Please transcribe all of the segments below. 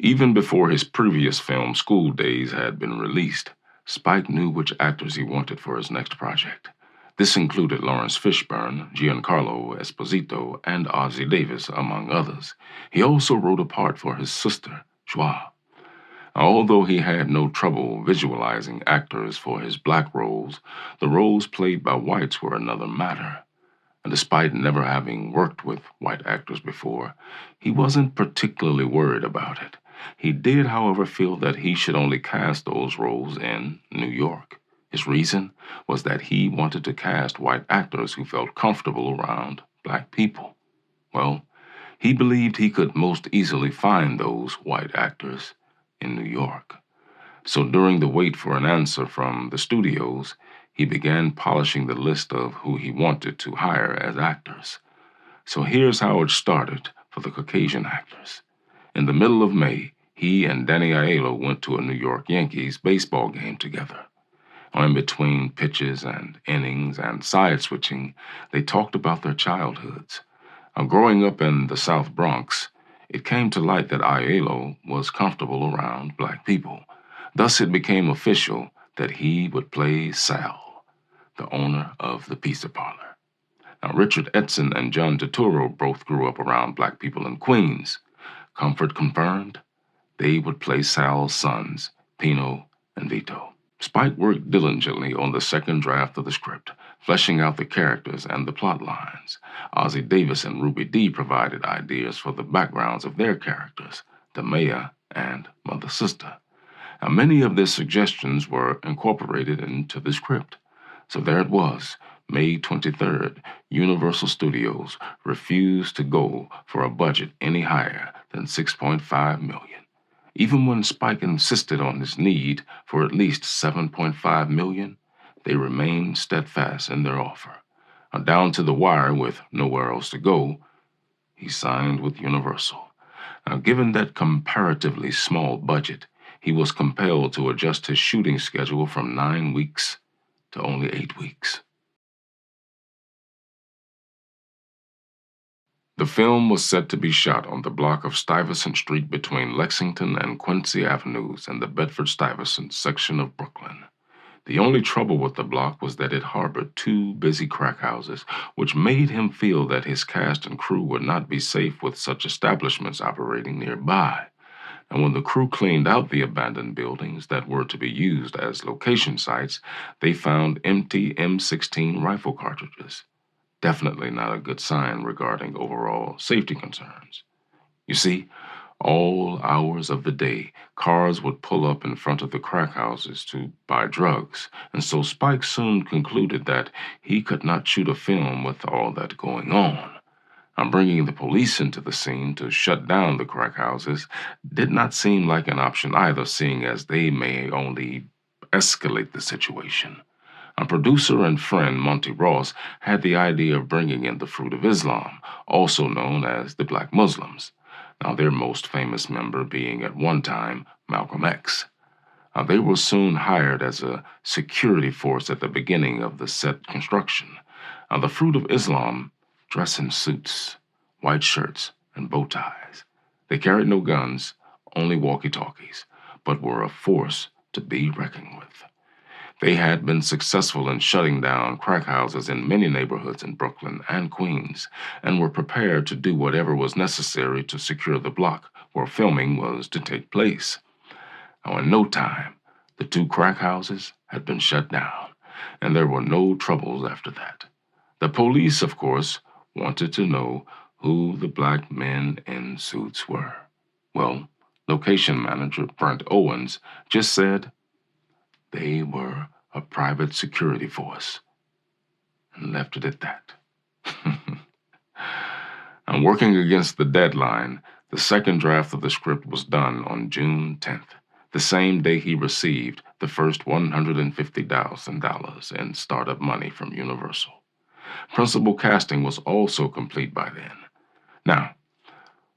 Even before his previous film, School Days, had been released, Spike knew which actors he wanted for his next project. This included Lawrence Fishburne, Giancarlo Esposito, and Ozzie Davis, among others. He also wrote a part for his sister, Joie. Although he had no trouble visualizing actors for his black roles, the roles played by whites were another matter. And despite never having worked with white actors before, he wasn't particularly worried about it. He did, however, feel that he should only cast those roles in New York. His reason was that he wanted to cast white actors who felt comfortable around black people. Well, he believed he could most easily find those white actors in New York. So during the wait for an answer from the studios, he began polishing the list of who he wanted to hire as actors. So here's how it started for the Caucasian actors. In the middle of May, he and Danny Aiello went to a New York Yankees baseball game together. In between pitches and innings and side switching, they talked about their childhoods. Growing up in the South Bronx, it came to light that Aiello was comfortable around black people. Thus, it became official that he would play Sal, the owner of the pizza parlor. Now, Richard Edson and John Turturro both grew up around black people in Queens. Comfort confirmed, they would play Sal's sons, Pino and Vito. Spike worked diligently on the second draft of the script, fleshing out the characters and the plot lines. Ozzie Davis and Ruby Dee provided ideas for the backgrounds of their characters, Demea and Mother Sister. Now, many of their suggestions were incorporated into the script. So there it was, May 23rd, Universal Studios refused to go for a budget any higher than $6.5 million. Even when Spike insisted on his need for at least $7.5 million, they remained steadfast in their offer. Down to the wire with nowhere else to go, he signed with Universal. Now, given that comparatively small budget, he was compelled to adjust his shooting schedule from 9 weeks to only 8 weeks. The film was set to be shot on the block of Stuyvesant Street between Lexington and Quincy Avenues in the Bedford-Stuyvesant section of Brooklyn. The only trouble with the block was that it harbored 2 busy crack houses, which made him feel that his cast and crew would not be safe with such establishments operating nearby. And when the crew cleaned out the abandoned buildings that were to be used as location sites, they found empty M16 rifle cartridges. Definitely not a good sign regarding overall safety concerns. You see, all hours of the day, cars would pull up in front of the crack houses to buy drugs, and so Spike soon concluded that he could not shoot a film with all that going on. Bringing the police into the scene to shut down the crack houses did not seem like an option either, seeing as they may only escalate the situation. A producer and friend, Monty Ross, had the idea of bringing in the Fruit of Islam, also known as the Black Muslims. Now, their most famous member being at one time Malcolm X. They were soon hired as a security force at the beginning of the set construction. The Fruit of Islam dress in suits, white shirts, and bow ties. They carried no guns, only walkie-talkies, but were a force to be reckoned with. They had been successful in shutting down crack houses in many neighborhoods in Brooklyn and Queens, and were prepared to do whatever was necessary to secure the block where filming was to take place. Now, in no time, the 2 crack houses had been shut down, and there were no troubles after that. The police, of course, wanted to know who the black men in suits were. Well, location manager Brent Owens just said they were a private security force and left it at that. And working against the deadline, the second draft of the script was done on June 10th, the same day he received the first $150,000 in startup money from Universal. Principal casting was also complete by then. Now,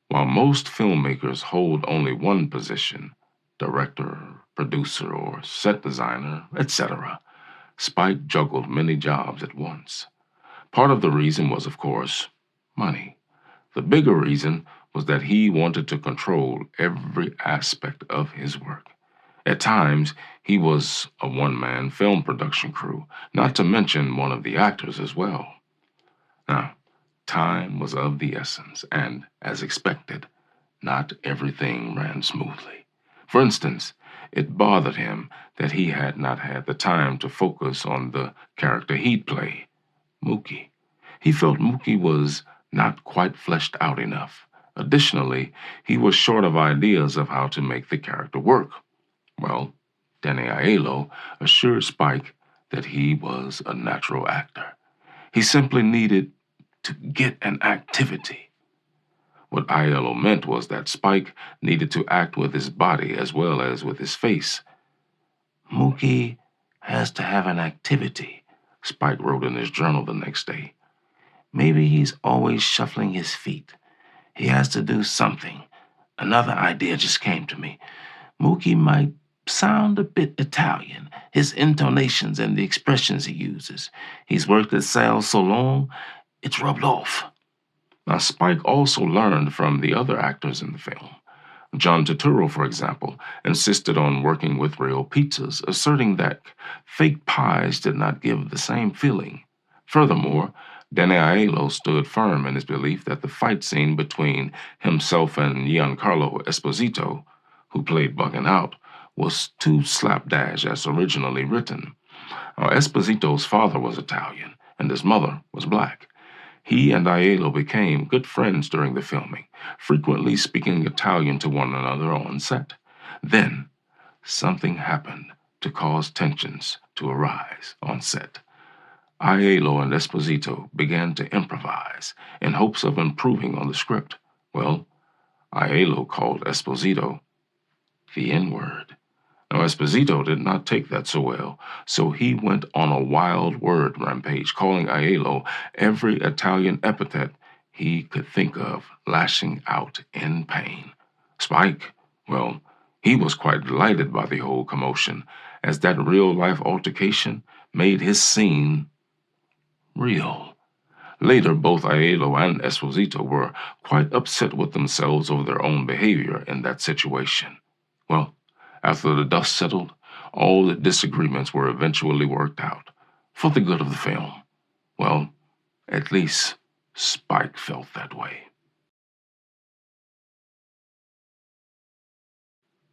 while most filmmakers hold only one position, director, producer, or set designer, etc., Spike juggled many jobs at once. Part of the reason was, of course, money. The bigger reason was that he wanted to control every aspect of his work. At times, he was a one-man film production crew, not to mention one of the actors as well. Now, time was of the essence, and, as expected, not everything ran smoothly. For instance, it bothered him that he had not had the time to focus on the character he'd play, Mookie. He felt Mookie was not quite fleshed out enough. Additionally, he was short of ideas of how to make the character work. Well, Danny Aiello assured Spike that he was a natural actor. He simply needed to get an activity. What Aiello meant was that Spike needed to act with his body as well as with his face. Mookie has to have an activity, Spike wrote in his journal the next day. Maybe he's always shuffling his feet. He has to do something. Another idea just came to me. Mookie might sound a bit Italian, his intonations and the expressions he uses. He's worked at sales so long, it's rubbed off. Now, Spike also learned from the other actors in the film. John Turturro, for example, insisted on working with real pizzas, asserting that fake pies did not give the same feeling. Furthermore, Danny Aiello stood firm in his belief that the fight scene between himself and Giancarlo Esposito, who played Buggin' Out, was too slapdash as originally written. Now, Esposito's father was Italian, and his mother was black. He and Aiello became good friends during the filming, frequently speaking Italian to one another on set. Then, something happened to cause tensions to arise on set. Aiello and Esposito began to improvise in hopes of improving on the script. Well, Aiello called Esposito the N-word. Now, Esposito did not take that so well, so he went on a wild word rampage, calling Aiello every Italian epithet he could think of, lashing out in pain. Spike, well, he was quite delighted by the whole commotion, as that real-life altercation made his scene real. Later, both Aiello and Esposito were quite upset with themselves over their own behavior in that situation. Well, after the dust settled, all the disagreements were eventually worked out, for the good of the film. Well, at least Spike felt that way.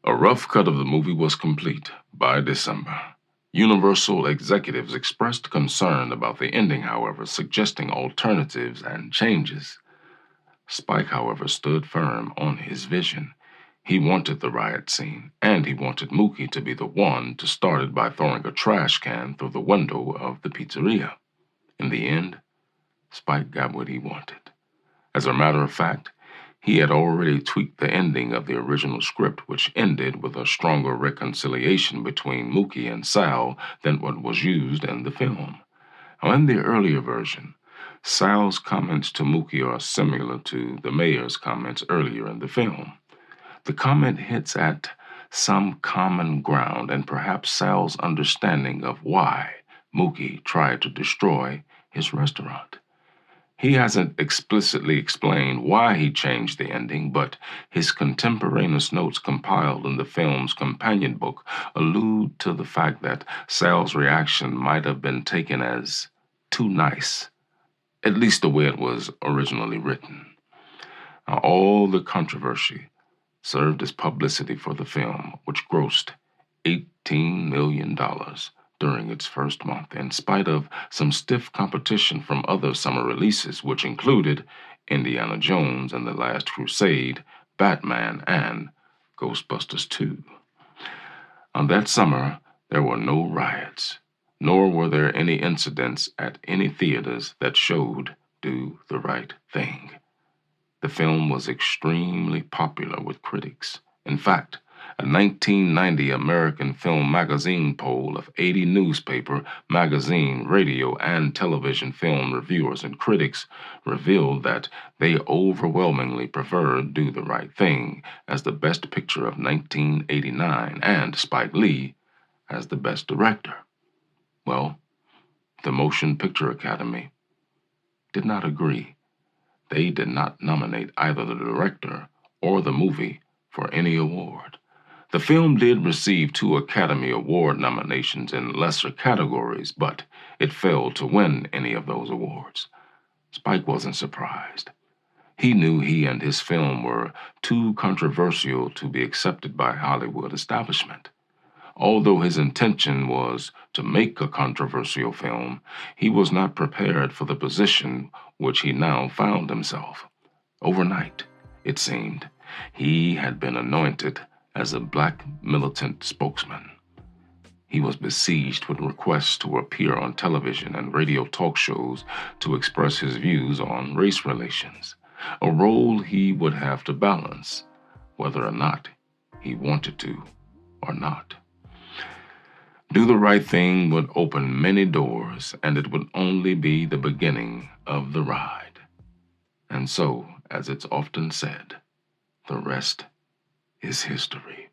A rough cut of the movie was complete by December. Universal executives expressed concern about the ending, however, suggesting alternatives and changes. Spike, however, stood firm on his vision. He wanted the riot scene, and he wanted Mookie to be the one to start it by throwing a trash can through the window of the pizzeria. In the end, Spike got what he wanted. As a matter of fact, he had already tweaked the ending of the original script, which ended with a stronger reconciliation between Mookie and Sal than what was used in the film. Now, in the earlier version, Sal's comments to Mookie are similar to the mayor's comments earlier in the film. The comment hits at some common ground and perhaps Sal's understanding of why Mookie tried to destroy his restaurant. He hasn't explicitly explained why he changed the ending, but his contemporaneous notes compiled in the film's companion book allude to the fact that Sal's reaction might have been taken as too nice, at least the way it was originally written. Now, all the controversy served as publicity for the film, which grossed $18 million during its first month, in spite of some stiff competition from other summer releases, which included Indiana Jones and the Last Crusade, Batman, and Ghostbusters 2. On that summer, there were no riots, nor were there any incidents at any theaters that showed Do the Right Thing. The film was extremely popular with critics. In fact, a 1990 American Film Magazine poll of 80 newspaper, magazine, radio, and television film reviewers and critics revealed that they overwhelmingly preferred Do the Right Thing as the best picture of 1989 and Spike Lee as the best director. Well, the Motion Picture Academy did not agree. they did not nominate either the director or the movie for any award. The film did receive 2 Academy Award nominations in lesser categories, but it failed to win any of those awards. Spike wasn't surprised. He knew he and his film were too controversial to be accepted by Hollywood establishment. Although his intention was to make a controversial film, he was not prepared for the position which he now found himself. Overnight, it seemed, he had been anointed as a black militant spokesman. He was besieged with requests to appear on television and radio talk shows to express his views on race relations, a role he would have to balance, whether or not he wanted to or not. Do the right thing would open many doors, and it would only be the beginning of the ride. And so, as it's often said, the rest is history.